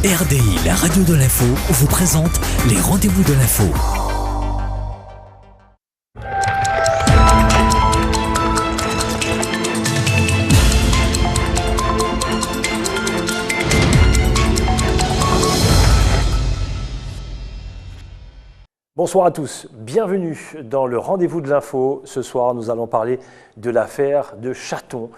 RDI, la radio de l'info, vous présente les rendez-vous de l'info. Bonsoir à tous, bienvenue dans le rendez-vous de l'info. Ce soir, nous allons parler de l'affaire de Chaton.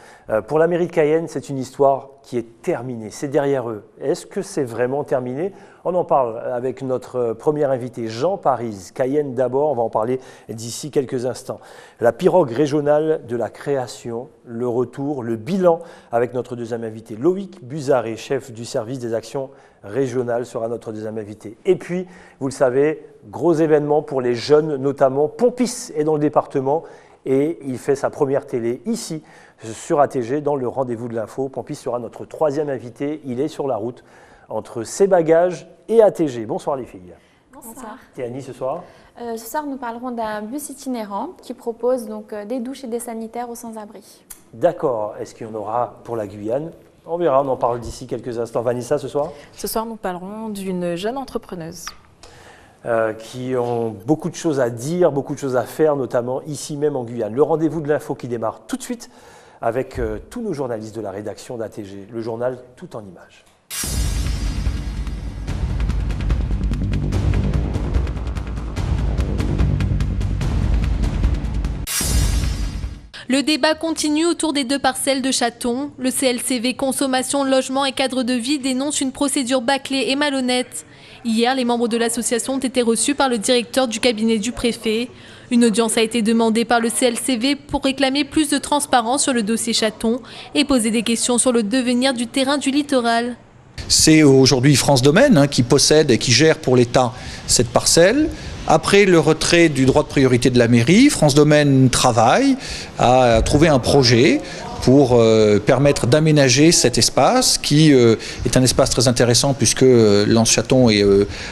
Pour la mairie de Cayenne, c'est une histoire qui est terminée, c'est derrière eux. Est-ce que c'est vraiment terminé? On en parle avec notre premier invité, Jean Parise. Cayenne d'abord, on va en parler d'ici quelques instants. La pirogue régionale de la création, le retour, le bilan avec notre deuxième invité. Loïc Buzaré, chef du service des actions régionales, sera notre deuxième invité. Et puis, vous le savez, gros événement pour les jeunes, notamment. Pompis est dans le département et il fait sa première télé ici, sur ATG, dans le rendez-vous de l'info. Pompis sera notre troisième invité. Il est sur la route entre ses bagages et ATG. Bonsoir les filles. Bonsoir. Théanie, ce soir Ce soir, nous parlerons d'un bus itinérant qui propose donc des douches et des sanitaires aux sans-abri. D'accord. Est-ce qu'il y en aura pour la Guyane? On verra, on en parle d'ici quelques instants. Vanessa, ce soir? Ce soir, nous parlerons d'une jeune entrepreneuse. Qui ont beaucoup de choses à dire, beaucoup de choses à faire, notamment ici même en Guyane. Le rendez-vous de l'info qui démarre tout de suite avec tous nos journalistes de la rédaction d'ATG, le journal tout en images. Le débat continue autour des deux parcelles de Chaton. Le CLCV Consommation, Logement et Cadre de Vie dénonce une procédure bâclée et malhonnête. Hier, les membres de l'association ont été reçus par le directeur du cabinet du préfet. Une audience a été demandée par le CLCV pour réclamer plus de transparence sur le dossier Chaton et poser des questions sur le devenir du terrain du littoral. C'est aujourd'hui France Domaine qui possède et qui gère pour l'État cette parcelle. Après le retrait du droit de priorité de la mairie, France Domaine travaille à trouver un projet pour permettre d'aménager cet espace qui est un espace très intéressant puisque Lens-Chaton est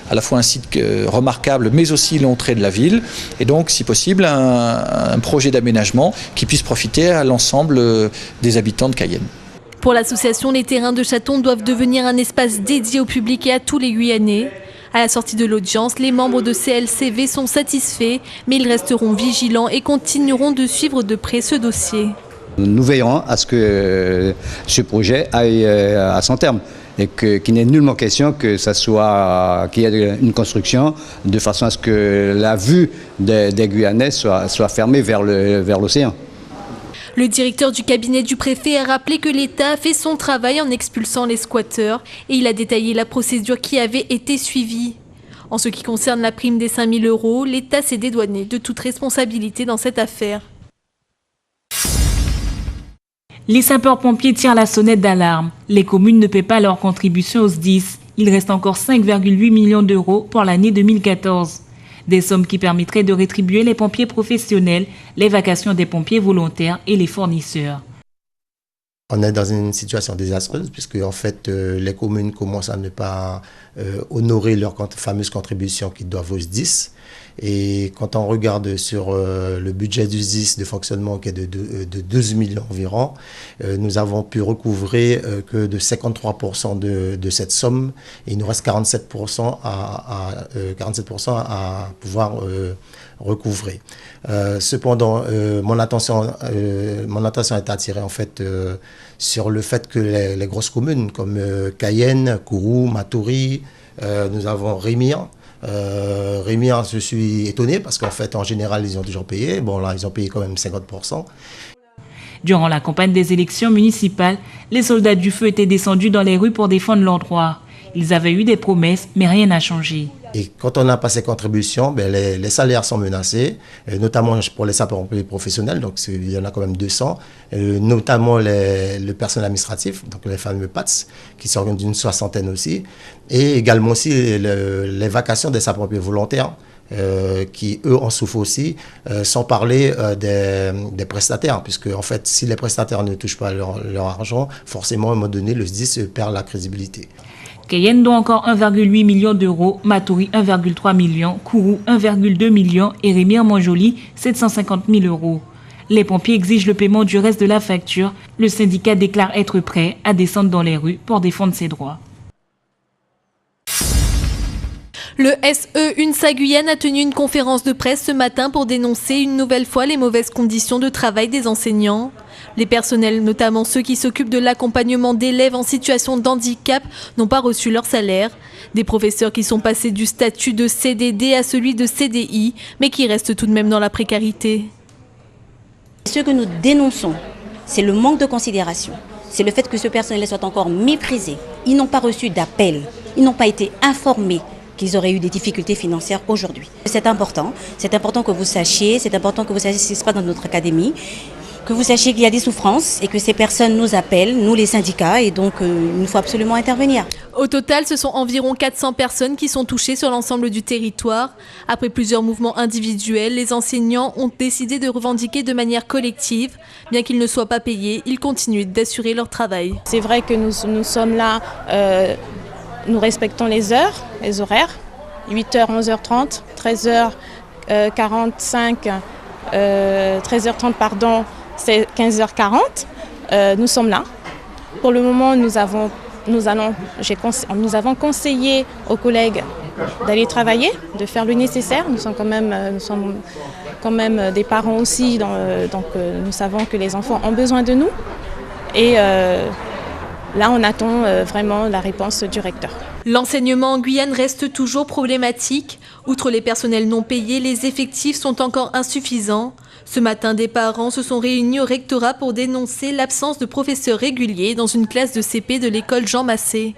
à la fois un site remarquable mais aussi l'entrée de la ville et donc si possible un projet d'aménagement qui puisse profiter à l'ensemble des habitants de Cayenne. Pour l'association, les terrains de Chaton doivent devenir un espace dédié au public et à tous les Guyanais. À la sortie de l'audience, les membres de CLCV sont satisfaits, mais ils resteront vigilants et continueront de suivre de près ce dossier. Nous veillerons à ce que ce projet aille à son terme et qu'il n'est nullement question que qu'il y ait une construction de façon à ce que la vue des Guyanais soit fermée vers l'océan. Le directeur du cabinet du préfet a rappelé que l'État a fait son travail en expulsant les squatteurs et il a détaillé la procédure qui avait été suivie. En ce qui concerne la prime des 5 000 €, l'État s'est dédouané de toute responsabilité dans cette affaire. Les sapeurs-pompiers tirent la sonnette d'alarme. Les communes ne paient pas leur contribution au SDIS. Il reste encore 5,8 millions d'euros pour l'année 2014. Des sommes qui permettraient de rétribuer les pompiers professionnels, les vacations des pompiers volontaires et les fournisseurs. On est dans une situation désastreuse puisque en fait, les communes commencent à ne pas honorer leurs fameuses contributions qu'ils doivent au SDIS. Et quand on regarde sur le budget du SDIS de fonctionnement qui est de 12 millions environ, nous avons pu recouvrer que de 53% de cette somme. Et il nous reste 47% à pouvoir recouvrer. Cependant, mon attention est attirée en fait sur le fait que les grosses communes comme Cayenne, Kourou, Matoury, nous avons Rémire. Rémire, je suis étonné parce qu'en fait, en général, ils ont toujours payé. Bon, là, ils ont payé quand même 50%. Durant la campagne des élections municipales, les soldats du feu étaient descendus dans les rues pour défendre leurs droits. Ils avaient eu des promesses, mais rien n'a changé. Et quand on n'a pas ces contributions, les salaires sont menacés, notamment pour les sapeurs-pompiers professionnels, donc il y en a quand même 200, notamment le personnel administratif, donc les fameux PATS, qui sont d'une 60aine aussi, et également aussi les vacations des sapeurs-pompiers volontaires, qui eux en souffrent aussi, sans parler des prestataires, puisque en fait, si les prestataires ne touchent pas leur argent, forcément à un moment donné, le SDIS perd la crédibilité. Cayenne doit encore 1,8 million d'euros, Matoury 1,3 million, Kourou 1,2 million et Rémire-Montjoly 750 000 euros. Les pompiers exigent le paiement du reste de la facture. Le syndicat déclare être prêt à descendre dans les rues pour défendre ses droits. Le SE UNSA Guyane a tenu une conférence de presse ce matin pour dénoncer une nouvelle fois les mauvaises conditions de travail des enseignants. Les personnels, notamment ceux qui s'occupent de l'accompagnement d'élèves en situation de handicap, n'ont pas reçu leur salaire. Des professeurs qui sont passés du statut de CDD à celui de CDI, mais qui restent tout de même dans la précarité. Ce que nous dénonçons, c'est le manque de considération. C'est le fait que ce personnel soit encore méprisé. Ils n'ont pas reçu d'appel. Ils n'ont pas été informés qu'ils auraient eu des difficultés financières aujourd'hui. C'est important que vous sachiez, ce qui se passe dans notre académie, que vous sachiez qu'il y a des souffrances et que ces personnes nous appellent, nous les syndicats, et donc il nous faut absolument intervenir. Au total, ce sont environ 400 personnes qui sont touchées sur l'ensemble du territoire. Après plusieurs mouvements individuels, les enseignants ont décidé de revendiquer de manière collective. Bien qu'ils ne soient pas payés, ils continuent d'assurer leur travail. C'est vrai que nous sommes là, nous respectons les horaires, 8h, 11h30, 13h45, 13h30 pardon, c'est 15h40. Nous sommes là. Pour le moment, nous avons conseillé aux collègues d'aller travailler, de faire le nécessaire. Nous sommes quand même des parents aussi, donc nous savons que les enfants ont besoin de nous. Et là, on attend vraiment la réponse du recteur. L'enseignement en Guyane reste toujours problématique. Outre les personnels non payés, les effectifs sont encore insuffisants. Ce matin, des parents se sont réunis au rectorat pour dénoncer l'absence de professeurs réguliers dans une classe de CP de l'école Jean Massé.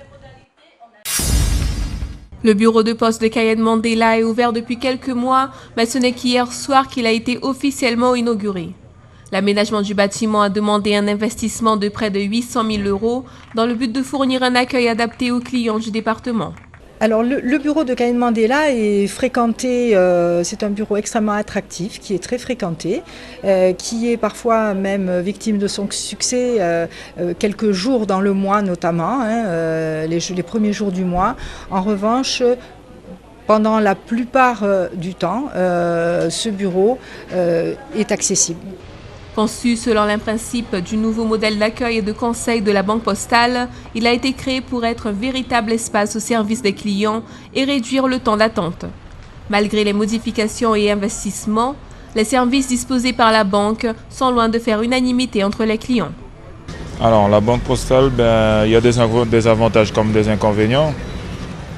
Le bureau de poste de Cayenne Mandela est ouvert depuis quelques mois, mais ce n'est qu'hier soir qu'il a été officiellement inauguré. L'aménagement du bâtiment a demandé un investissement de près de 800 000 € dans le but de fournir un accueil adapté aux clients du département. Alors le bureau de Cayenne Mandela est fréquenté, c'est un bureau extrêmement attractif, qui est très fréquenté, qui est parfois même victime de son succès quelques jours dans le mois notamment, les premiers jours du mois. En revanche, pendant la plupart du temps, ce bureau est accessible. Conçu selon les principes du nouveau modèle d'accueil et de conseil de la Banque postale, il a été créé pour être un véritable espace au service des clients et réduire le temps d'attente. Malgré les modifications et investissements, les services disposés par la banque sont loin de faire unanimité entre les clients. Alors la Banque postale, il y a des avantages comme des inconvénients.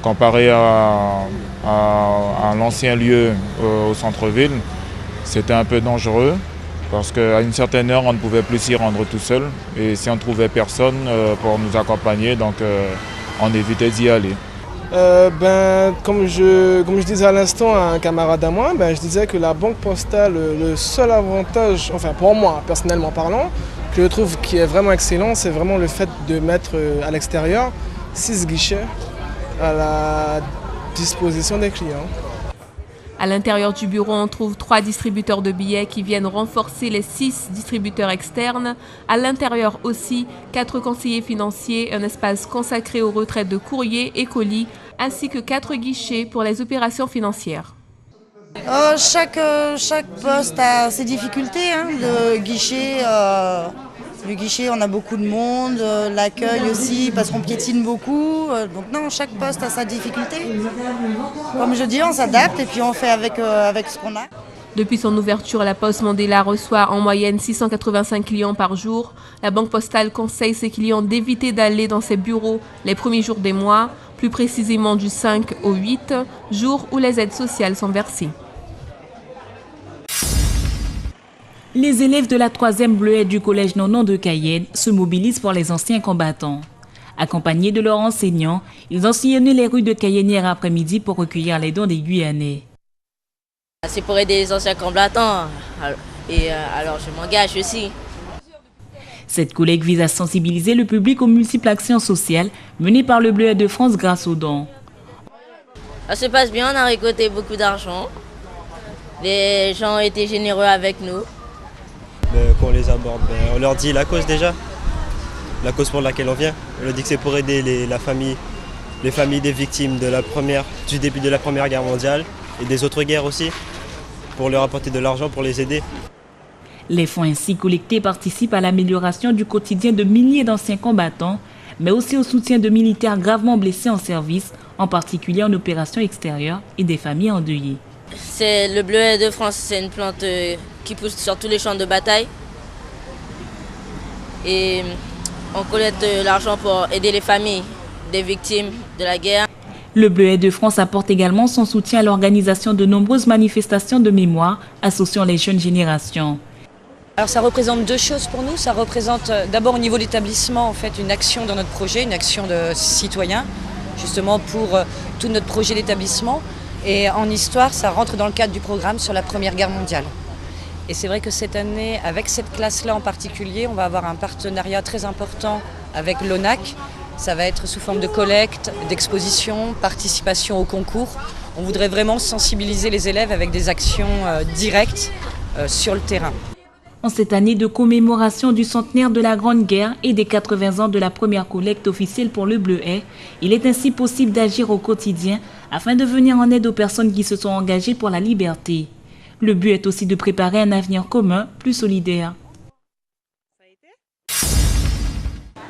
Comparé à l'ancien lieu au centre-ville, c'était un peu dangereux. Parce qu'à une certaine heure, on ne pouvait plus s'y rendre tout seul. Et si on ne trouvait personne pour nous accompagner, donc on évitait d'y aller. Comme je disais à l'instant à un camarade à moi, je disais que la Banque postale, le seul avantage, enfin pour moi personnellement parlant, que je trouve qui est vraiment excellent, c'est vraiment le fait de mettre à l'extérieur 6 guichets à la disposition des clients. À l'intérieur du bureau, on trouve 3 distributeurs de billets qui viennent renforcer les 6 distributeurs externes. À l'intérieur aussi, 4 conseillers financiers, un espace consacré au retrait de courriers et colis, ainsi que 4 guichets pour les opérations financières. Chaque poste a ses difficultés. Le guichet, on a beaucoup de monde, l'accueil aussi, parce qu'on piétine beaucoup. Donc non, chaque poste a sa difficulté. Comme je dis, on s'adapte et puis on fait avec ce qu'on a. Depuis son ouverture, la Poste Mandela reçoit en moyenne 685 clients par jour. La Banque postale conseille ses clients d'éviter d'aller dans ses bureaux les premiers jours des mois, plus précisément du 5 au 8, jour où les aides sociales sont versées. Les élèves de la 3e Bleuette du collège Nonon de Cayenne se mobilisent pour les anciens combattants. Accompagnés de leurs enseignants, ils ont sillonné les rues de Cayenne hier après-midi pour recueillir les dons des Guyanais. C'est pour aider les anciens combattants, et alors je m'engage aussi. Cette collecte vise à sensibiliser le public aux multiples actions sociales menées par le Bleuette de France grâce aux dons. Ça se passe bien, on a récolté beaucoup d'argent. Les gens ont été généreux avec nous. Qu'on les aborde, on leur dit la cause déjà, la cause pour laquelle on vient. On leur dit que c'est pour aider les familles des victimes du début de la Première Guerre mondiale et des autres guerres aussi, pour leur apporter de l'argent pour les aider. Les fonds ainsi collectés participent à l'amélioration du quotidien de milliers d'anciens combattants, mais aussi au soutien de militaires gravement blessés en service en particulier en opération extérieure et des familles endeuillées. C'est le bleuet de France, c'est une plante qui pousse sur tous les champs de bataille. Et on collecte l'argent pour aider les familles des victimes de la guerre. Le Bleuet de France apporte également son soutien à l'organisation de nombreuses manifestations de mémoire associant les jeunes générations. Alors ça représente deux choses pour nous. Ça représente d'abord au niveau de l'établissement en fait, une action dans notre projet, une action de citoyen, justement pour tout notre projet d'établissement. Et en histoire, ça rentre dans le cadre du programme sur la Première Guerre mondiale. Et c'est vrai que cette année, avec cette classe-là en particulier, on va avoir un partenariat très important avec l'ONAC. Ça va être sous forme de collecte, d'exposition, participation au concours. On voudrait vraiment sensibiliser les élèves avec des actions directes sur le terrain. En cette année de commémoration du centenaire de la Grande Guerre et des 80 ans de la première collecte officielle pour le Bleuet, il est ainsi possible d'agir au quotidien afin de venir en aide aux personnes qui se sont engagées pour la liberté. Le but est aussi de préparer un avenir commun plus solidaire.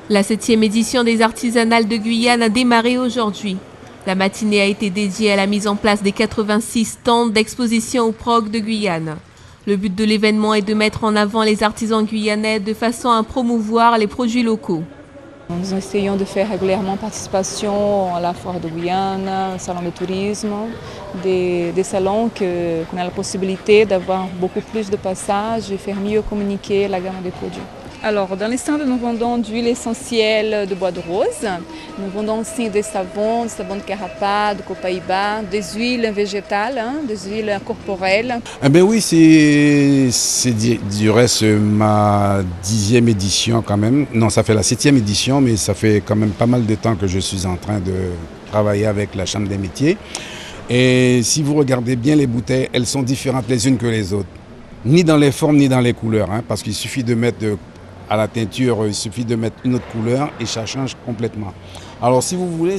La 7e édition des Artisanales de Guyane a démarré aujourd'hui. La matinée a été dédiée à la mise en place des 86 stands d'exposition au PROG de Guyane. Le but de l'événement est de mettre en avant les artisans guyanais de façon à promouvoir les produits locaux. Nous essayons de faire régulièrement participation à la foire de Guyane, au salon de tourisme, des salons qu'on a la possibilité d'avoir beaucoup plus de passages et faire mieux communiquer la gamme des produits. Alors, dans les stands, nous vendons d'huile essentielle de bois de rose. Nous vendons aussi des savons de carapa, de copaïba, des huiles végétales, des huiles corporelles. Eh bien oui, c'est du reste ma 10e édition quand même. Non, ça fait la 7e édition, mais ça fait quand même pas mal de temps que je suis en train de travailler avec la Chambre des métiers. Et si vous regardez bien les bouteilles, elles sont différentes les unes que les autres. Ni dans les formes, ni dans les couleurs, parce qu'il suffit de mettre à la teinture, il suffit de mettre une autre couleur et ça change complètement. Alors si vous voulez,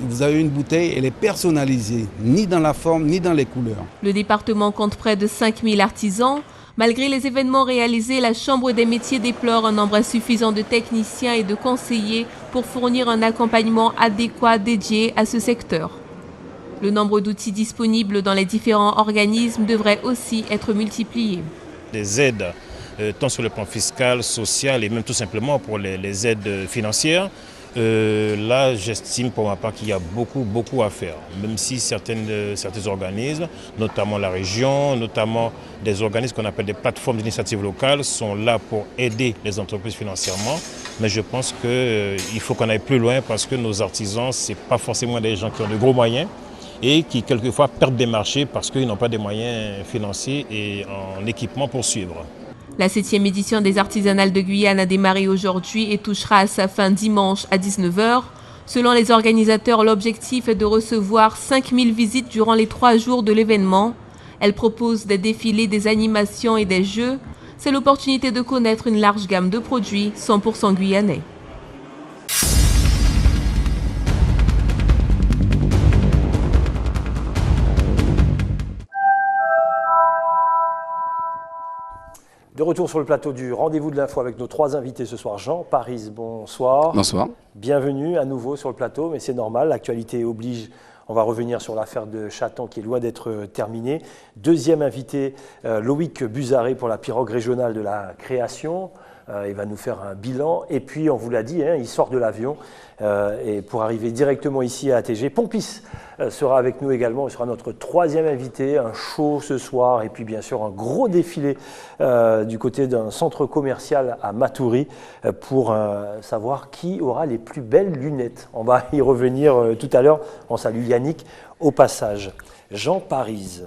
vous avez une bouteille, elle est personnalisée, ni dans la forme, ni dans les couleurs. Le département compte près de 5000 artisans. Malgré les événements réalisés, la Chambre des métiers déplore un nombre insuffisant de techniciens et de conseillers pour fournir un accompagnement adéquat dédié à ce secteur. Le nombre d'outils disponibles dans les différents organismes devrait aussi être multiplié. Des aides, tant sur le plan fiscal, social et même tout simplement pour les aides financières. Là, j'estime pour ma part qu'il y a beaucoup à faire. Même si certains organismes, notamment la région, notamment des organismes qu'on appelle des plateformes d'initiative locales, sont là pour aider les entreprises financièrement. Mais je pense qu'il faut qu'on aille plus loin parce que nos artisans, ce n'est pas forcément des gens qui ont de gros moyens et qui quelquefois perdent des marchés parce qu'ils n'ont pas des moyens financiers et en équipement pour suivre. La 7e édition des Artisanales de Guyane a démarré aujourd'hui et touchera à sa fin dimanche à 19 h. Selon les organisateurs, l'objectif est de recevoir 5000 visites durant les 3 jours de l'événement. Elle propose des défilés, des animations et des jeux. C'est l'opportunité de connaître une large gamme de produits 100% guyanais. De retour sur le plateau du Rendez-vous de l'info avec nos 3 invités ce soir. Jean Paris, bonsoir. Bonsoir. Bienvenue à nouveau sur le plateau, mais c'est normal, l'actualité oblige. On va revenir sur l'affaire de Chaton qui est loin d'être terminée. Deuxième invité, Loïc Buzaré pour la pirogue régionale de la création. Il va nous faire un bilan. Et puis, on vous l'a dit, il sort de l'avion. Et pour arriver directement ici à ATG, Pompis sera avec nous également. Il sera notre 3e invité. Un show ce soir. Et puis, bien sûr, un gros défilé du côté d'un centre commercial à Matoury pour savoir qui aura les plus belles lunettes. On va y revenir tout à l'heure. On salue Yannick au passage. Jean Paris.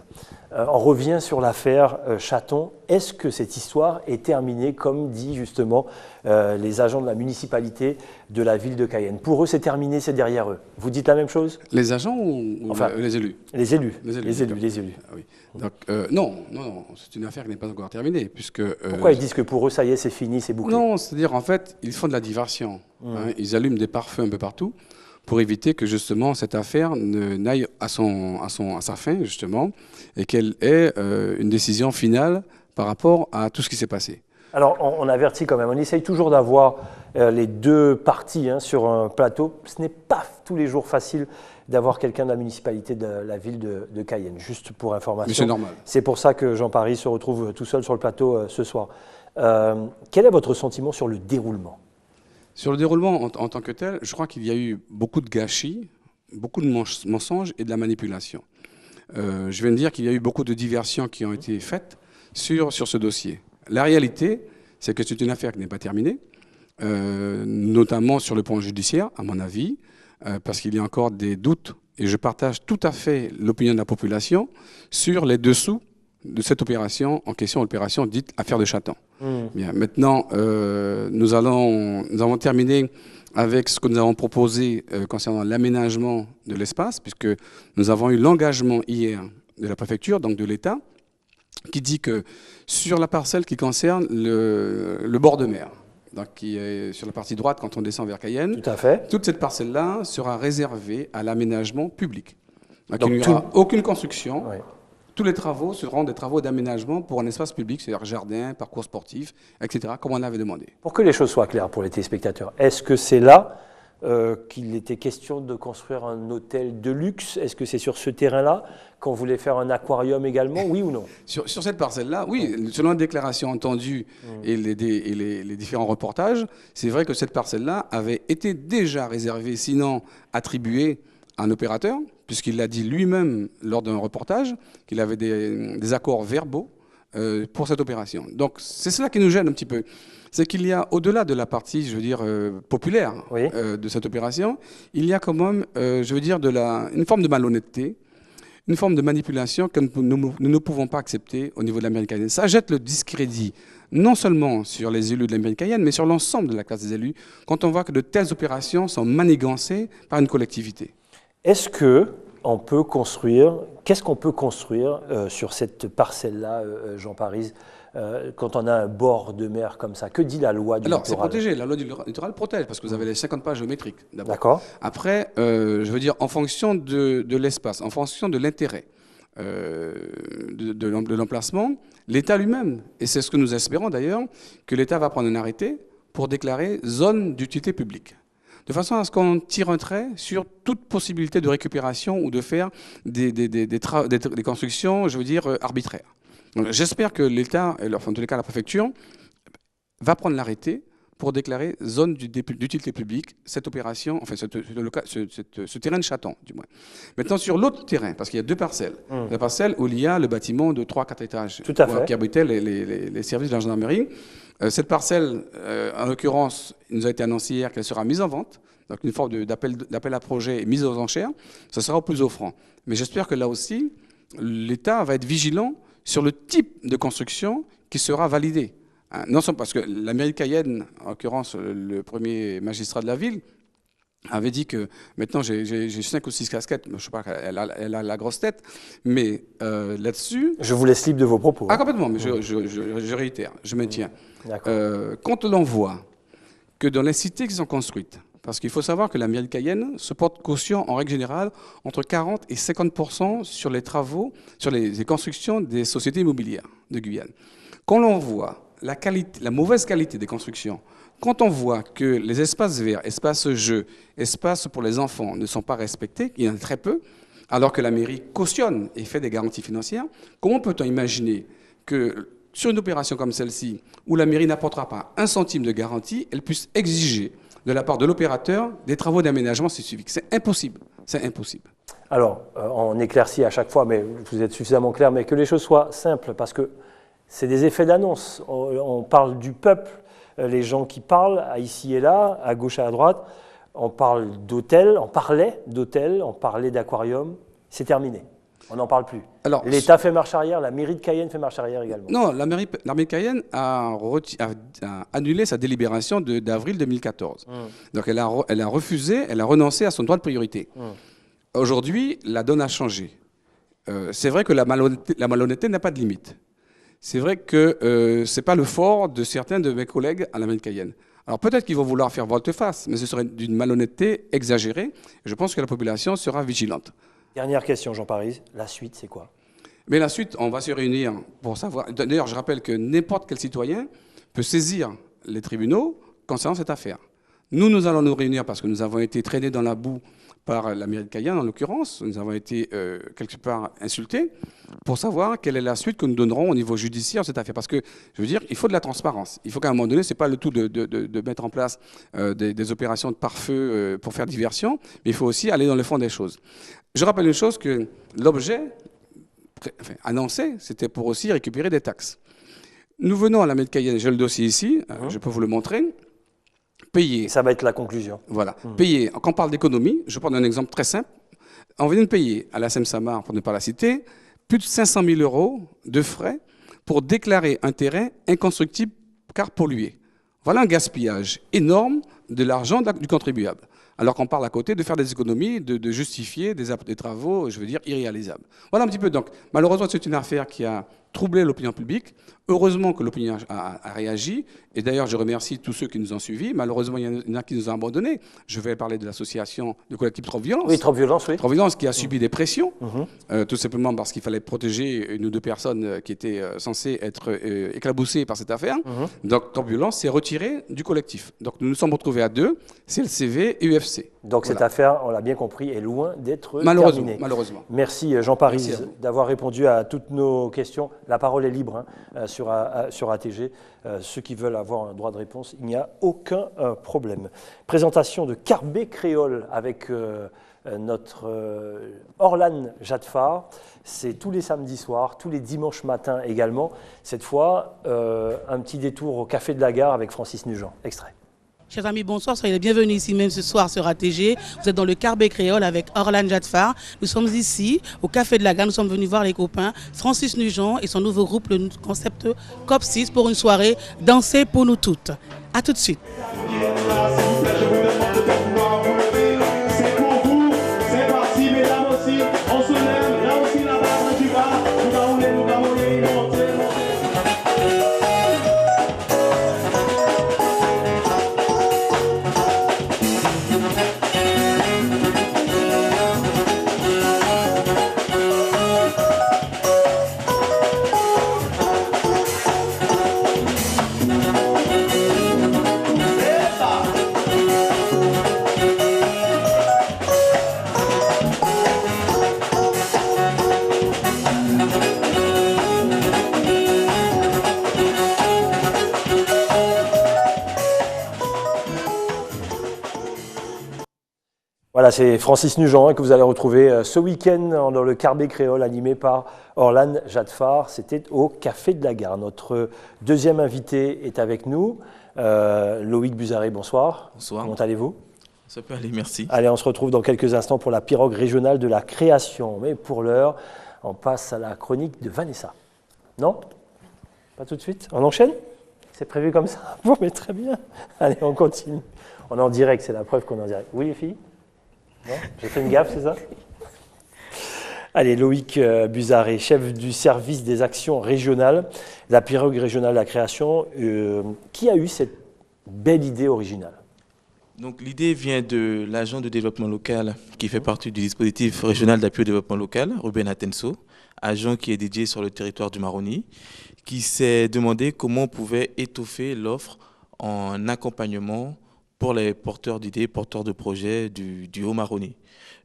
On revient sur l'affaire Chaton. Est-ce que cette histoire est terminée, comme dit justement les agents de la municipalité de la ville de Cayenne? Pour eux, c'est terminé, c'est derrière eux. Vous dites la même chose? Les agents ou enfin, les élus? Les élus. Les élus. Ah oui. Donc, non, c'est une affaire qui n'est pas encore terminée. Puisque, pourquoi ils disent que pour eux, ça y est, c'est fini, c'est bouclé? Non, c'est-à-dire, en fait, ils font de la diversion. Ils allument des pare-feux un peu partout pour éviter que justement cette affaire n'aille à sa fin, justement, et qu'elle ait une décision finale par rapport à tout ce qui s'est passé. Alors, on avertit quand même, on essaye toujours d'avoir les deux parties sur un plateau. Ce n'est pas tous les jours facile d'avoir quelqu'un de la municipalité de la ville de Cayenne, juste pour information. Mais c'est normal. C'est pour ça que Jean Paris se retrouve tout seul sur le plateau ce soir. Quel est votre sentiment sur le déroulement? Sur le déroulement en tant que tel, je crois qu'il y a eu beaucoup de gâchis, beaucoup de mensonges et de la manipulation. Je viens de dire qu'il y a eu beaucoup de diversions qui ont été faites sur ce dossier. La réalité, c'est que c'est une affaire qui n'est pas terminée, notamment sur le plan judiciaire, à mon avis, parce qu'il y a encore des doutes, et je partage tout à fait l'opinion de la population sur les dessous de cette opération en question, l'opération dite affaire de Chaton. Bien, maintenant, nous avons terminé avec ce que nous avons proposé concernant l'aménagement de l'espace, puisque nous avons eu l'engagement hier de la préfecture, donc de l'État, qui dit que sur la parcelle qui concerne le bord de mer, donc qui est sur la partie droite quand on descend vers Cayenne, tout à fait. Toute cette parcelle-là sera réservée à l'aménagement public. Donc il n'y aura aucune construction. Oui. Tous les travaux seront des travaux d'aménagement pour un espace public, c'est-à-dire jardin, parcours sportif, etc., comme on avait demandé. Pour que les choses soient claires pour les téléspectateurs, est-ce que c'est là qu'il était question de construire un hôtel de luxe? Est-ce que c'est sur ce terrain-là qu'on voulait faire un aquarium également, oui ou non? Sur cette parcelle-là, oui. Selon les déclarations entendues et les différents reportages, c'est vrai que cette parcelle-là avait été déjà réservée, sinon attribuée à un opérateur, puisqu'il l'a dit lui-même lors d'un reportage, qu'il avait des accords verbaux pour cette opération. Donc c'est cela qui nous gêne un petit peu. C'est qu'il y a, au-delà de la partie, je veux dire, populaire de cette opération, il y a quand même, je veux dire, une forme de malhonnêteté, une forme de manipulation que nous ne pouvons pas accepter au niveau de l'Amérique cayenne. Ça jette le discrédit, non seulement sur les élus de l'Amérique cayenne, mais sur l'ensemble de la classe des élus, quand on voit que de telles opérations sont manigancées par une collectivité. Est-ce qu'on peut construire, qu'est-ce qu'on peut construire sur cette parcelle-là, Jean Paris, quand on a un bord de mer comme ça? Que dit la loi du littoral? Alors, c'est protégé. La loi du littoral protège, parce que vous avez les 50 pages géométriques, d'abord. D'accord. Après, je veux dire, en fonction de l'espace, en fonction de l'intérêt de l'emplacement, l'État lui-même, et c'est ce que nous espérons d'ailleurs, que l'État va prendre un arrêté pour déclarer zone d'utilité publique, de façon à ce qu'on tire un trait sur toute possibilité de récupération ou de faire des constructions, je veux dire, arbitraires. J'espère que l'État, en tous les cas la préfecture, va prendre l'arrêté pour déclarer zone d'utilité publique cette opération, enfin ce terrain de Chaton, du moins. Maintenant, sur l'autre terrain, parce qu'il y a deux parcelles. La parcelle où il y a le bâtiment de 3-4 étages, tout à fait, qui abritait les services de la gendarmerie. Cette parcelle, en l'occurrence, il nous a été annoncé hier qu'elle sera mise en vente. Donc une forme d'appel à projet mise aux enchères. Ce sera au plus offrant. Mais j'espère que là aussi, l'État va être vigilant sur le type de construction qui sera validé. Non seulement parce que la mairie de Cayenne, en l'occurrence le premier magistrat de la ville, avait dit que maintenant j'ai 5 ou 6 casquettes, je ne sais pas, elle a la grosse tête, mais là-dessus... Je vous laisse libre de vos propos. Ah, complètement, mais je réitère, je maintiens. Quand l'on voit que dans les cités qui sont construites, parce qu'il faut savoir que la mairie de Cayenne se porte caution en règle générale entre 40 et 50% sur les travaux, sur les constructions des sociétés immobilières de Guyane. Quand l'on voit la mauvaise qualité des constructions, quand on voit que les espaces verts, espaces jeux, espaces pour les enfants ne sont pas respectés, il y en a très peu, alors que la mairie cautionne et fait des garanties financières, comment peut-on imaginer que sur une opération comme celle-ci, où la mairie n'apportera pas un centime de garantie, elle puisse exiger de la part de l'opérateur des travaux d'aménagement civique? C'est impossible. C'est impossible. Alors, on éclaircit à chaque fois, mais vous êtes suffisamment clair, mais que les choses soient simples, parce que c'est des effets d'annonce. On parle du peuple, les gens qui parlent, ici et là, à gauche et à droite. On parle d'hôtels, on parlait d'hôtels, on parlait d'aquarium. C'est terminé. On n'en parle plus. L'État fait marche arrière, la mairie de Cayenne fait marche arrière également. Non, la mairie de Cayenne a annulé sa délibération d'avril 2014. Donc elle a refusé, elle a renoncé à son droit de priorité. Aujourd'hui, la donne a changé. C'est vrai que la malhonnêteté n'a pas de limite. C'est vrai que ce n'est pas le fort de certains de mes collègues à la mairie de Cayenne. Alors peut-être qu'ils vont vouloir faire volte-face, mais ce serait d'une malhonnêteté exagérée. Je pense que la population sera vigilante. Dernière question, Jean Paris. La suite, c'est quoi? Mais la suite, on va se réunir pour savoir. D'ailleurs, je rappelle que n'importe quel citoyen peut saisir les tribunaux concernant cette affaire. Nous allons nous réunir parce que nous avons été traînés dans la boue par la mairie de Cayenne, en l'occurrence. Nous avons été quelque part insultés pour savoir quelle est la suite que nous donnerons au niveau judiciaire de cette affaire. Parce que, je veux dire, il faut de la transparence. Il faut qu'à un moment donné, ce n'est pas le tout de mettre en place des opérations de pare-feu pour faire diversion, mais il faut aussi aller dans le fond des choses. Je rappelle une chose, que l'objet annoncé, c'était pour aussi récupérer des taxes. Nous venons à la mairie de Cayenne, j'ai le dossier ici, je peux vous le montrer. Payer. Ça va être la conclusion. Voilà. Payer. Quand on parle d'économie, je prends un exemple très simple. On vient de payer à la SEM-Samar, pour ne pas la citer, plus de 500 000 € de frais pour déclarer un terrain inconstructible car pollué. Voilà un gaspillage énorme de l'argent du contribuable. Alors qu'on parle à côté de faire des économies, de justifier des travaux, je veux dire, irréalisables. Voilà un petit peu. Donc, malheureusement, c'est une affaire qui a troublé l'opinion publique. Heureusement que l'opinion a réagi. Et d'ailleurs, je remercie tous ceux qui nous ont suivis. Malheureusement, il y en a qui nous ont abandonnés. Je vais parler de l'association de collectif Trop Violence. Oui, Trop Violence, oui. Trop Violence qui a subi des pressions, tout simplement parce qu'il fallait protéger une ou deux personnes qui étaient censées être éclaboussées par cette affaire. Donc, Trop Violence s'est retiré du collectif. Donc, nous nous sommes retrouvés à deux, CLCV et UFC. Donc, cette affaire, on l'a bien compris, est loin d'être terminée. Malheureusement. Merci, Jean Parise, d'avoir répondu à toutes nos questions. La parole est libre sur ATG. Ceux qui veulent avoir un droit de réponse, il n'y a aucun problème. Présentation de Carbet Créole avec notre Orlane Jadfar. C'est tous les samedis soirs, tous les dimanches matins également. Cette fois, un petit détour au Café de la Gare avec Francis Nugent. Extrait. Chers amis, bonsoir, soyez les bienvenus ici même ce soir sur ATG. Vous êtes dans le Carbet Créole avec Orlane Jadfar. Nous sommes ici au Café de la Gare, nous sommes venus voir les copains Francis Nugent et son nouveau groupe, le concept COP6, pour une soirée dansée pour nous toutes. A tout de suite. Voilà, c'est Francis Nugent que vous allez retrouver ce week-end dans le Carbet Créole animé par Orlane Jadfar. C'était au Café de la Gare. Notre deuxième invité est avec nous, Loïc Buzaré, bonsoir. Bonsoir. Comment allez-vous? Ça peut aller, merci. Allez, on se retrouve dans quelques instants pour la pirogue régionale de la création. Mais pour l'heure, on passe à la chronique de Vanessa. Non? Pas tout de suite? On enchaîne? C'est prévu comme ça? Bon, mais très bien. Allez, on continue. On est en direct, c'est la preuve qu'on est en direct. Oui, les filles? Non, j'ai fait une gaffe, c'est ça? Allez, Loïc Buzaré, chef du service des actions régionales, la pirogue régionale de la création. Qui a eu cette belle idée originale? Donc l'idée vient de l'agent de développement local qui fait partie du dispositif régional d'appui au développement local, Ruben Atenso, agent qui est dédié sur le territoire du Maroni, qui s'est demandé comment on pouvait étoffer l'offre en accompagnement pour les porteurs d'idées, porteurs de projets du Haut-Maroni.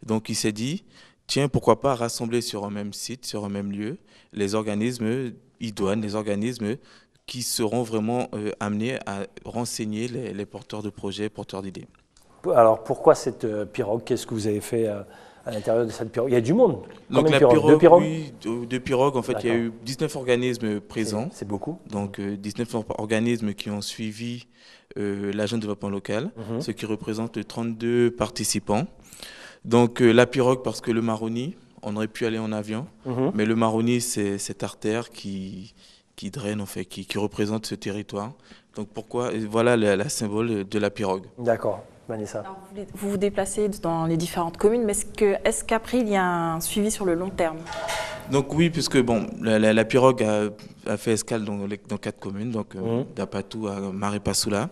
Donc il s'est dit, tiens, pourquoi pas rassembler sur un même site, sur un même lieu, les organismes idoines, les organismes qui seront vraiment amenés à renseigner les porteurs de projets, porteurs d'idées. Alors pourquoi cette pirogue? Qu'est-ce que vous avez fait à l'intérieur de cette pirogue? Il y a du monde. Donc la pirogue, deux pirogues? Oui, deux pirogues. En fait, il y a eu 19 organismes présents. C'est beaucoup. Donc 19 organismes qui ont suivi l'agent de développement local, ce qui représente 32 participants. Donc la pirogue, parce que le Maroni, on aurait pu aller en avion, mais le Maroni, c'est cette artère qui draine, en fait, qui représente ce territoire. Donc pourquoi, voilà la symbole de la pirogue. D'accord. Vanessa. Alors, vous vous déplacez dans les différentes communes, mais est-ce qu'après il y a un suivi sur le long terme? Donc oui, puisque bon, la pirogue a fait escale dans 4 communes, donc d'Apatou à Maré-Passoula.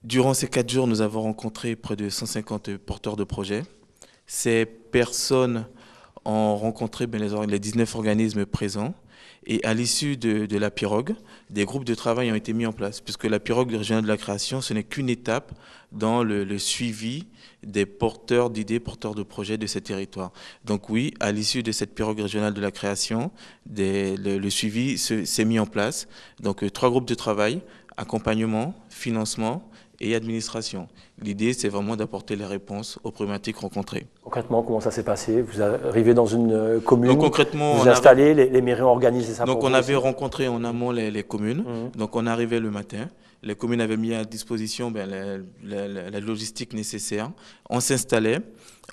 Durant ces 4 jours, nous avons rencontré près de 150 porteurs de projets. Ces personnes ont rencontré les 19 organismes présents Et à l'issue de la pirogue, des groupes de travail ont été mis en place, puisque la pirogue régionale de la création, ce n'est qu'une étape dans le suivi des porteurs d'idées, porteurs de projets de ces territoires. Donc oui, à l'issue de cette pirogue régionale de la création, le suivi s'est mis en place. Donc 3 groupes de travail, accompagnement, financement et administration. L'idée, c'est vraiment d'apporter les réponses aux problématiques rencontrées. Concrètement, comment ça s'est passé? Vous arrivez dans une commune, donc, concrètement, vous installez, les mairies ont organisé ça donc pour on vous avait aussi. rencontré en amont les communes. Donc on arrivait le matin. Les communes avaient mis à disposition la logistique nécessaire. On s'installait,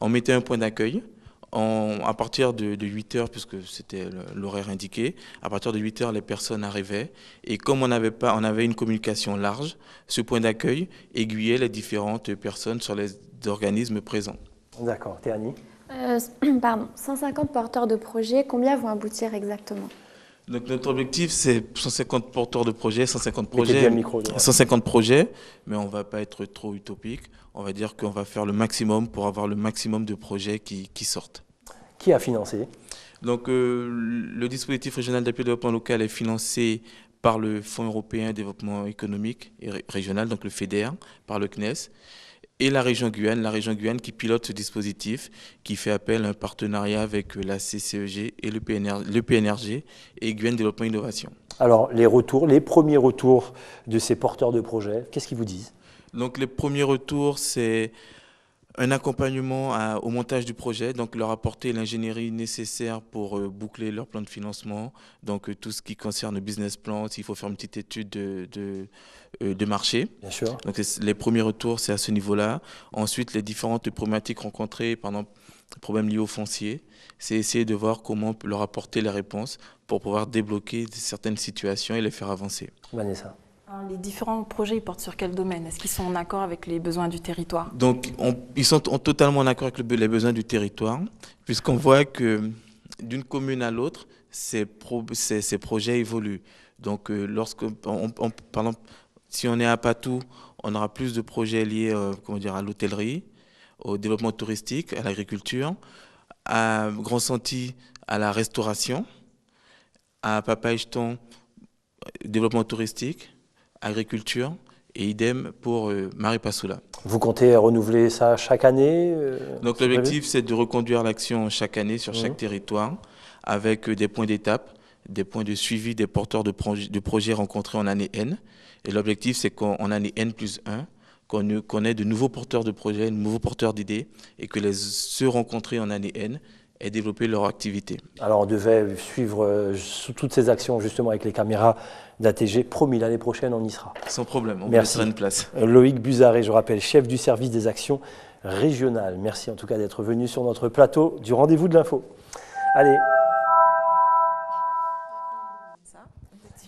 on mettait un point d'accueil. À partir de 8h, puisque c'était l'horaire indiqué, à partir de 8h, les personnes arrivaient. Et comme on avait une communication large, ce point d'accueil aiguillait les différentes personnes sur les organismes présents. D'accord. Théanie? 150 porteurs de projets, combien vont aboutir exactement? Donc notre objectif, c'est 150 porteurs de projets, 150 Mettez bien projets, le micro, 150 projets, mais on ne va pas être trop utopique. On va dire qu'on va faire le maximum pour avoir le maximum de projets qui sortent. Qui a financé? Donc le dispositif régional d'appui au développement local est financé par le Fonds européen de développement économique et régional, donc le FEDER, par le CNES, et la région Guyane qui pilote ce dispositif, qui fait appel à un partenariat avec la CCEG et le PNRG et Guyane Développement Innovation. Alors, les premiers retours de ces porteurs de projets, qu'est-ce qu'ils vous disent? Donc, les premiers retours, c'est un accompagnement au montage du projet, donc leur apporter l'ingénierie nécessaire pour boucler leur plan de financement, donc tout ce qui concerne le business plan, s'il faut faire une petite étude de marché. Bien sûr. Donc les premiers retours, c'est à ce niveau-là. Ensuite, les différentes problématiques rencontrées, par exemple, les problèmes liés au foncier, c'est essayer de voir comment on peut leur apporter les réponses pour pouvoir débloquer certaines situations et les faire avancer. Vanessa. Alors, les différents projets, ils portent sur quel domaine? Est-ce qu'ils sont en accord avec les besoins du territoire? Donc, ils sont totalement en accord avec les besoins du territoire, puisqu'on voit que d'une commune à l'autre, ces projets évoluent. Donc, par exemple, si on est à Patou, on aura plus de projets liés à l'hôtellerie, au développement touristique, à l'agriculture, à Grand Santi, à la restauration, à Papaïcheton, développement touristique, agriculture, et idem pour Maripasoula. Vous comptez renouveler ça chaque année? Donc l'objectif, c'est de reconduire l'action chaque année sur chaque territoire, avec des points d'étape, des points de suivi des porteurs de projets rencontrés en année N. Et l'objectif, c'est qu'en année N+1, qu'on ait de nouveaux porteurs de projets, de nouveaux porteurs d'idées, et que ceux rencontrés en année N aient développé leur activité. Alors on devait suivre toutes ces actions justement avec les caméras d'ATG. Promis, l'année prochaine, on y sera. Sans problème, on Merci. mettra une place. Loïc Buzaré, je rappelle, chef du service des actions régionales. Merci en tout cas d'être venu sur notre plateau du Rendez-vous de l'info. Allez.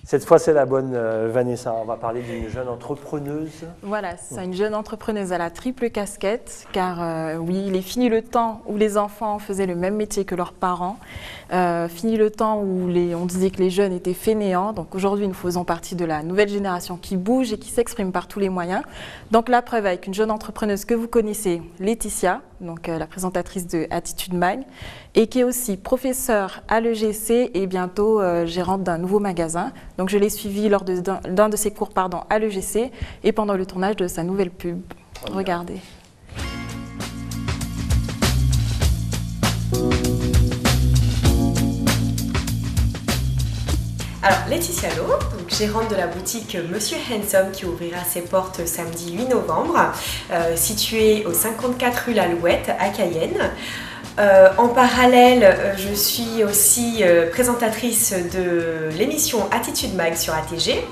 Cette fois, c'est la bonne Vanessa. On va parler d'une jeune entrepreneuse. Voilà, c'est une jeune entrepreneuse à la triple casquette, car oui, il est fini le temps où les enfants faisaient le même métier que leurs parents. Fini le temps où on disait que les jeunes étaient fainéants. Donc aujourd'hui, nous faisons partie de la nouvelle génération qui bouge et qui s'exprime par tous les moyens. Donc la preuve avec une jeune entrepreneuse que vous connaissez, Laetitia, donc la présentatrice de Attitude Mag, et qui est aussi professeure à l'EGC et bientôt gérante d'un nouveau magasin. Donc je l'ai suivie lors d'un de ses cours à l'EGC et pendant le tournage de sa nouvelle pub. Regardez. Alors Laetitia Lo, donc gérante de la boutique Monsieur Handsome qui ouvrira ses portes samedi 8 novembre, située au 54 rue l'Alouette à Cayenne. En parallèle, je suis aussi présentatrice de l'émission Attitude Mag sur ATG,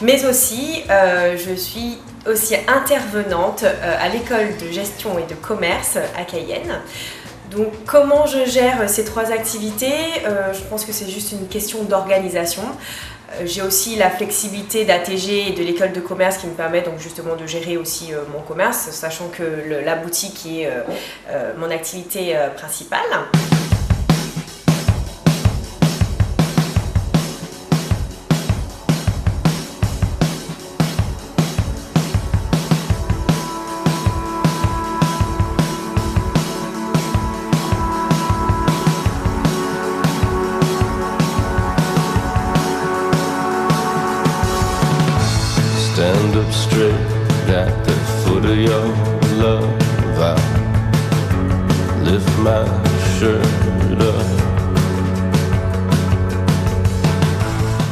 mais aussi je suis aussi intervenante à l'école de gestion et de commerce à Cayenne. Donc comment je gère ces 3 activités? Je pense que c'est juste une question d'organisation. J'ai aussi la flexibilité d'ATG et de l'école de commerce qui me permet donc justement de gérer aussi mon commerce, sachant que la boutique est mon activité principale. Stand up straight at the foot of your love. I lift my shirt up.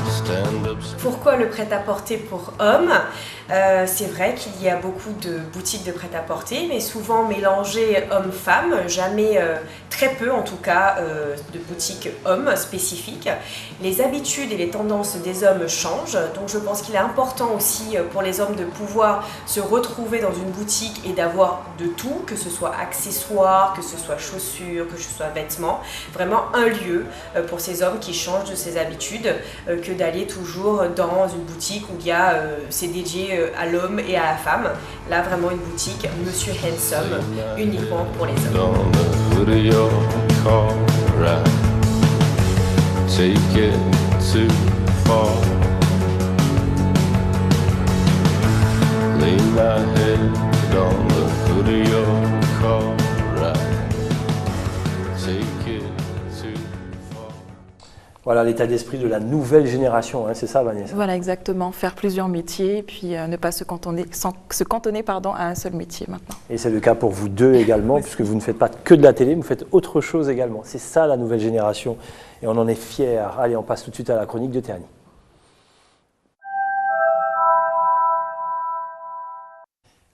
Stand up straight. Pourquoi le prêt-à-porter pour hommes? C'est vrai qu'il y a beaucoup de boutiques de prêt-à-porter, mais souvent mélangées hommes-femmes, jamais, très peu en tout cas, de boutiques hommes spécifiques. Les habitudes et les tendances des hommes changent, donc je pense qu'il est important aussi pour les hommes de pouvoir se retrouver dans une boutique et d'avoir de tout, que ce soit accessoires, que ce soit chaussures, que ce soit vêtements, vraiment un lieu pour ces hommes qui changent de ses habitudes, que d'aller toujours dans une boutique où il y a, c'est dédié à l'homme et à la femme. Là, vraiment une boutique Monsieur Handsome, uniquement pour les hommes. Take it too far. Lay my head on the hood of your car. Take it too far. Voilà l'état d'esprit de la nouvelle génération, hein, c'est ça Vanessa? Voilà, exactement. Faire plusieurs métiers et puis ne pas se cantonner à un seul métier maintenant. Et c'est le cas pour vous deux également, puisque vous ne faites pas que de la télé, vous faites autre chose également. C'est ça la nouvelle génération et on en est fiers. Allez, on passe tout de suite à la chronique de Théanie.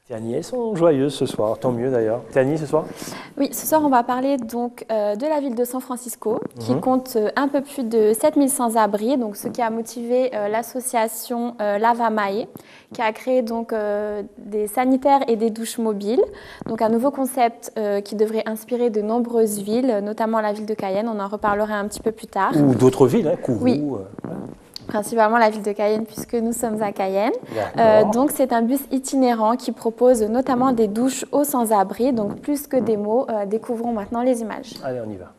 Théanie, elles sont joyeuses ce soir, tant mieux d'ailleurs. Théanie, ce soir? Oui, ce soir, on va parler donc de la ville de San Francisco, qui compte un peu plus de 7100 abris, donc ce qui a motivé l'association Lava Mae, qui a créé donc des sanitaires et des douches mobiles. Donc un nouveau concept qui devrait inspirer de nombreuses villes, notamment la ville de Cayenne. On en reparlera un petit peu plus tard. Ou d'autres villes, hein, Kourou. Oui. Principalement la ville de Cayenne, puisque nous sommes à Cayenne. Donc c'est un bus itinérant qui propose notamment des douches aux sans-abri. Donc plus que des mots, découvrons maintenant les images. Allez, on y va.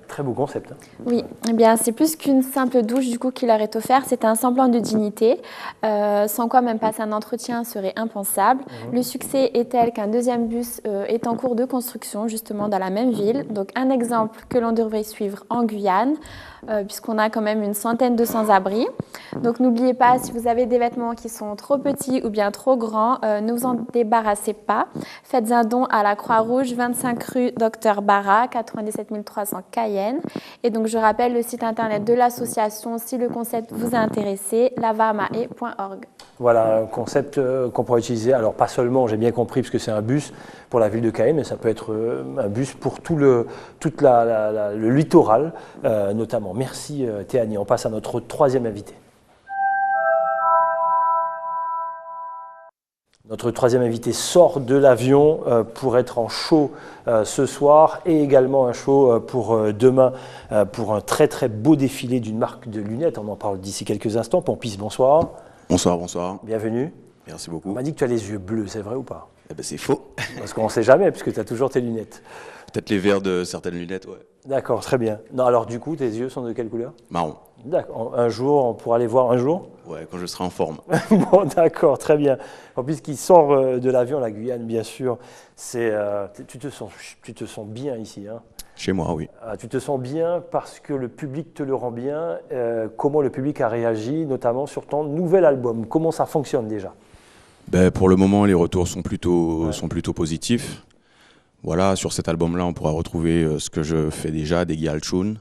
Très beau concept. Oui, eh bien, c'est plus qu'une simple douche du coup qui leur est offerte, c'est un semblant de dignité, sans quoi même passer un entretien serait impensable. Le succès est tel qu'un deuxième bus est en cours de construction justement dans la même ville. Donc un exemple que l'on devrait suivre en Guyane, puisqu'on a quand même une centaine de sans-abri. Donc n'oubliez pas, si vous avez des vêtements qui sont trop petits ou bien trop grands, ne vous en débarrassez pas. Faites un don à la Croix-Rouge, 25 rue Dr Barra, 97 300 Cayenne. Et donc je rappelle le site internet de l'association si le concept vous a intéressé, lavamae.org. Voilà un concept qu'on pourrait utiliser, alors pas seulement, j'ai bien compris, parce que c'est un bus pour la ville de Cayenne, mais ça peut être un bus pour tout le littoral notamment. Merci Théanie, on passe à notre troisième invité. Notre troisième invité sort de l'avion pour être en show ce soir et également un show pour demain pour un très très beau défilé d'une marque de lunettes. On en parle d'ici quelques instants. Pompis, bonsoir. Bonsoir, bonsoir. Bienvenue. Merci beaucoup. On m'a dit que tu as les yeux bleus, c'est vrai ou pas? Eh ben, c'est faux. Parce qu'on ne sait jamais, puisque tu as toujours tes lunettes. Peut-être les verres de certaines lunettes, ouais. D'accord, très bien. Non, alors du coup, tes yeux sont de quelle couleur? Marron. D'accord. Un jour, on pourra les voir un jour? Ouais, quand je serai en forme. Bon, d'accord, très bien. Puisqu'il sort de l'avion, la Guyane, bien sûr, tu te sens bien ici, hein? Chez moi, oui. Tu te sens bien parce que le public te le rend bien. Comment le public a réagi, notamment sur ton nouvel album? Comment ça fonctionne déjà? Ben, pour le moment, les retours sont plutôt positifs. Voilà, sur cet album-là, on pourra retrouver ce que je fais déjà, des gyalchun,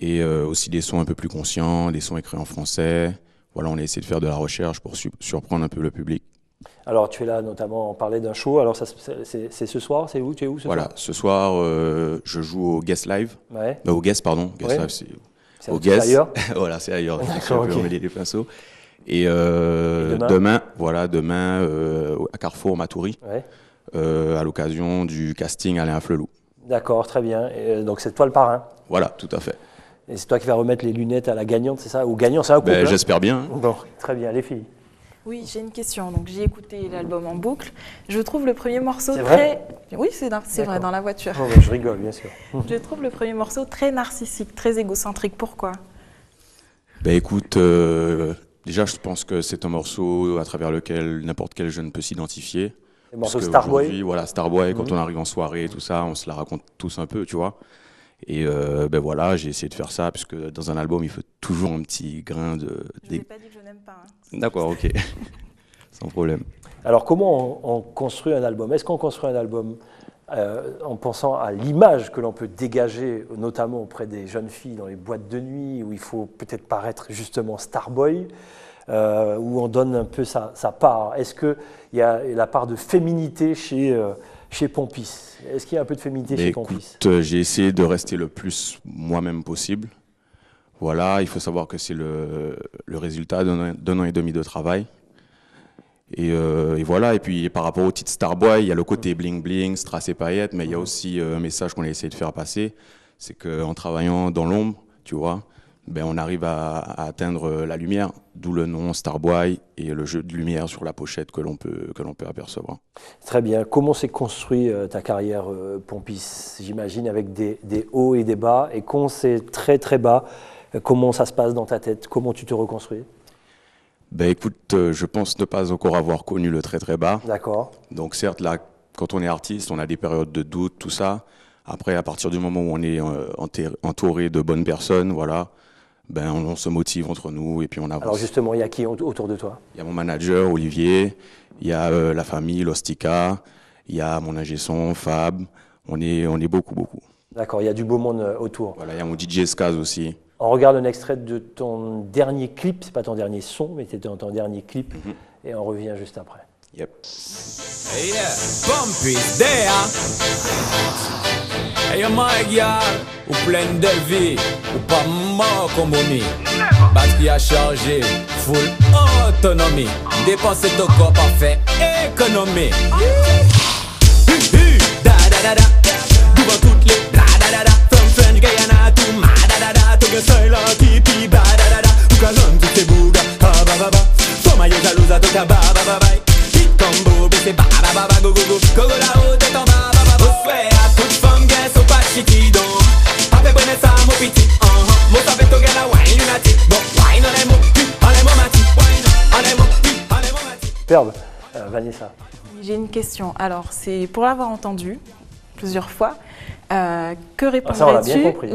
et aussi des sons un peu plus conscients, des sons écrits en français. Voilà, on a essayé de faire de la recherche pour surprendre un peu le public. Alors, tu es là notamment, on parlait d'un show. Alors, c'est ce soir, c'est où? Tu es où ce soir? Ce soir, je joue au Guest Live. Ouais. Au Guest, pardon. Guest Live, c'est au Guest. Ailleurs. Voilà, c'est ailleurs. Je peux emmêler les pinceaux. Et demain, à Carrefour Matoury, à l'occasion du casting Alain Flelou. D'accord, très bien. Et donc, c'est toi le parrain? Voilà, tout à fait. Et c'est toi qui vas remettre les lunettes à la gagnante, c'est ça? Ou gagnant, c'est un couple? J'espère bien. Bon, très bien, les filles. Oui, j'ai une question. Donc, j'ai écouté l'album en boucle. Je trouve le premier morceau Oui, c'est vrai, dans la voiture. Oh, je rigole, bien sûr. Je trouve le premier morceau très narcissique, très égocentrique. Pourquoi? Écoute, déjà, je pense que c'est un morceau à travers lequel n'importe quel jeune peut s'identifier. Le morceau Starboy. Voilà, Starboy, quand on arrive en soirée et tout ça, on se la raconte tous un peu, tu vois. Et voilà, j'ai essayé de faire ça, puisque dans un album, il faut toujours un petit grain de... Je n'ai pas dit que je n'aime pas. Hein. D'accord, ok. Sans problème. Alors, comment on construit un album? Est-ce qu'on construit un album en pensant à l'image que l'on peut dégager, notamment auprès des jeunes filles dans les boîtes de nuit, où il faut peut-être paraître justement Starboy, où on donne un peu sa part? Est-ce qu'il y a la part de féminité chez Pompis? Est-ce qu'il y a un peu de féminité chez Pompis? J'ai essayé de rester le plus moi-même possible. Voilà, il faut savoir que c'est le résultat d'un an et demi de travail. Et voilà, et puis par rapport au titre Starboy, il y a le côté bling-bling, strass et paillettes, mais il y a aussi un message qu'on a essayé de faire passer, c'est qu'en travaillant dans l'ombre, tu vois, on arrive à atteindre la lumière, d'où le nom Starboy et le jeu de lumière sur la pochette que l'on peut apercevoir. Très bien. Comment s'est construit ta carrière, Pompis? J'imagine avec des hauts et des bas. Et quand c'est très très bas, comment ça se passe dans ta tête? Comment tu te reconstruis? Écoute, je pense ne pas encore avoir connu le très très bas. D'accord. Donc certes, là, quand on est artiste, on a des périodes de doute, tout ça. Après, à partir du moment où on est entouré de bonnes personnes, voilà, on se motive entre nous et puis on avance. Alors justement, il y a qui autour de toi? Il y a mon manager, Olivier, il y a la famille, l'Ostica, il y a mon ingé son, Fab, on est beaucoup. D'accord, il y a du beau monde autour. Voilà, il y a mon DJ Skaz aussi. On regarde un extrait de ton dernier clip, c'est pas ton dernier son, mais c'était ton dernier clip, et on revient juste après. Yep. Hey yeah, Pompis there. Hey my girl, ou pleine de vie, ou pas mort comme Bonnie. Parce qu'il a changé, full autonomie. Dépenser ton corps parfait, économie. Da da da da, devant toutes les da da da da. From French Guyana to ma da da da. Tout que seul en tipi, ba da da da. Ou qu'à l'homme toutes ces bougas, ah ba ba ba. Faut maillot jalouse à tout qu'à ba ba ba ba. Hit combo, c'est ba ba ba ba go go go. Go la haute et en ba ba ba ba. Au frère, à toute femme gain, sont pas chiquido. Après bonnet ça, mon petit, mon savait tout gain la wine lunatique. Bon, wine en les mots, en les mots mati. Wine en les mots, en les mots mati. Superbe, Vanessa. J'ai une question. Alors, c'est pour l'avoir entendu plusieurs fois. Que répondrais-tu? Ça, on l'a bien compris.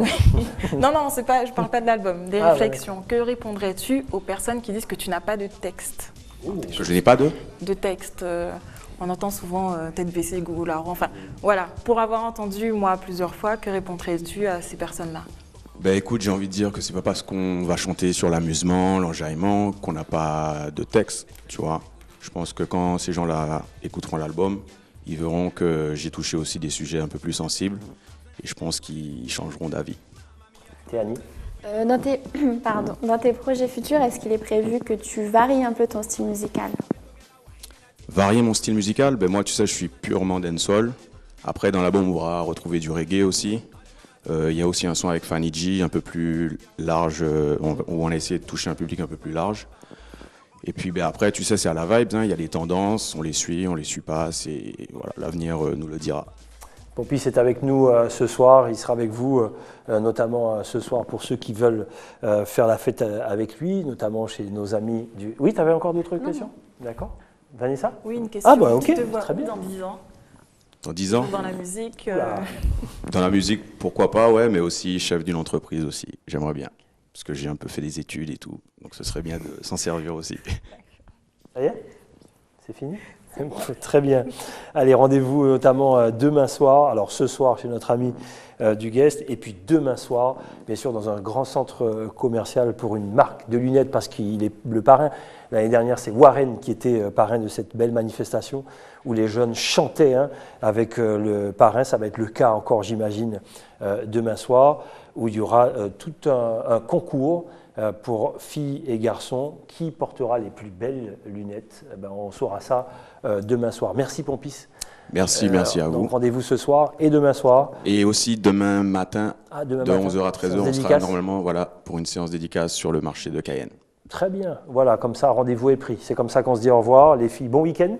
Non, c'est pas, je parle pas de l'album, des réflexions. Ouais. Que répondrais-tu aux personnes qui disent que tu n'as pas de texte? Que je n'ai pas de texte. On entend souvent tête baissée, gougou la roue. Enfin, voilà. Pour avoir entendu, moi, plusieurs fois, que répondrais-tu à ces personnes-là? Écoute, j'ai envie de dire que c'est pas parce qu'on va chanter sur l'amusement, l'enjaillement, qu'on n'a pas de texte, tu vois. Je pense que quand ces gens-là écouteront l'album, ils verront que j'ai touché aussi des sujets un peu plus sensibles et je pense qu'ils changeront d'avis. Théanie? Dans tes projets futurs, est-ce qu'il est prévu que tu varies un peu ton style musical? Varier mon style musical? Moi, tu sais, je suis purement dancehall. Après, dans l'album, on va retrouver du reggae aussi. Il y a aussi un son avec Fanny G, un peu plus large, où on a essayé de toucher un public un peu plus large. Et puis après, tu sais, c'est à la vibe, il y a les tendances, on les suit pas, voilà, l'avenir nous le dira. Pompis est avec nous ce soir, il sera avec vous, notamment ce soir pour ceux qui veulent faire la fête avec lui, notamment chez nos amis du... Oui, tu avais encore d'autres questions? D'accord. Vanessa? Oui, une question. Ah bah ok, tu te vois très bien. Dans 10 ans? Dans 10 ans? Dans la musique Dans la musique, pourquoi pas, ouais, mais aussi chef d'une entreprise aussi. J'aimerais bien. Parce que j'ai un peu fait des études et tout. Donc ce serait bien de s'en servir aussi. Ça y est? C'est fini? Très bien. Allez, rendez-vous notamment demain soir. Alors ce soir chez notre ami du Guest, et puis demain soir, bien sûr, dans un grand centre commercial pour une marque de lunettes, parce qu'il est le parrain. L'année dernière, c'est Warren qui était parrain de cette belle manifestation où les jeunes chantaient avec le parrain. Ça va être le cas encore, j'imagine, demain soir, où il y aura tout un concours pour filles et garçons. Qui portera les plus belles lunettes? On saura ça demain soir. Merci Pompis. Merci à vous. Donc rendez-vous ce soir et demain soir. Et aussi demain matin, de 11h à 13h, on sera normalement pour une séance dédicace sur le marché de Cayenne. Très bien. Voilà, comme ça, rendez-vous est pris. C'est comme ça qu'on se dit au revoir. Les filles, bon week-end.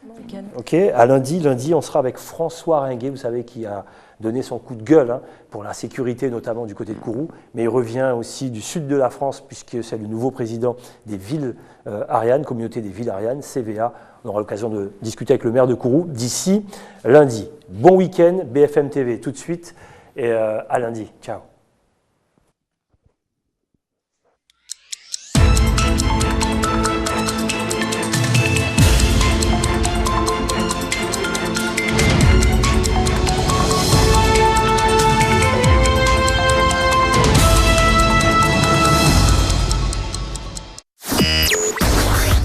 Bon week-end. Ok, à lundi, on sera avec François Ringuet, vous savez, qui a donné son coup de gueule pour la sécurité, notamment du côté de Kourou, mais il revient aussi du sud de la France, puisque c'est le nouveau président des villes Ariane, communauté des villes Ariane, CVA. On aura l'occasion de discuter avec le maire de Kourou d'ici lundi. Bon week-end, BFM TV tout de suite, et à lundi. Ciao.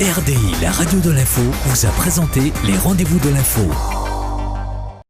RDI, la radio de l'info, vous a présenté les rendez-vous de l'info.